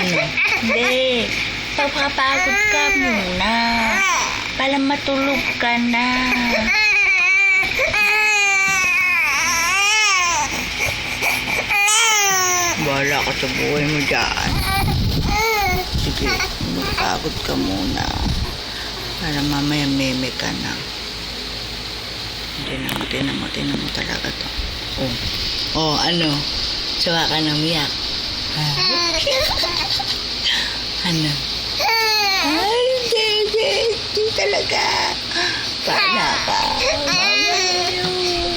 Ano? Hindi. Papapagod ka muna. Para matulog ka na. Bahala ka sa buhay mo dyan. Sige, magpagod ka muna. Para mamaya meme ka na. Tinan mo talaga to. Oh, ano? Sawa ka na umiyak. Ano? Ay, hindi talaga. Paala ka.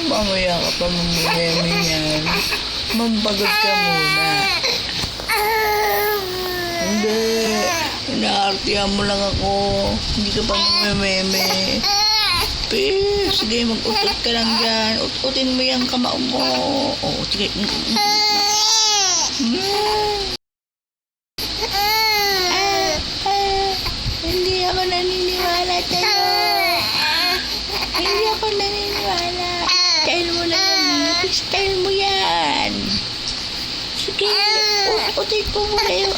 Mamaya ka pa mameme yan. Mampagod ka muna. Hindi. Inaartihan mo lang ako. Hindi ka pa mameme. Sige, mag-utot ka lang dyan. Ututin mo yung kamao mo. Sige. Hindi ako naniniwala sa'yo. Hindi ako naniniwala. Style mo na yan. Style mo yan. Sige, ututin ko muna yung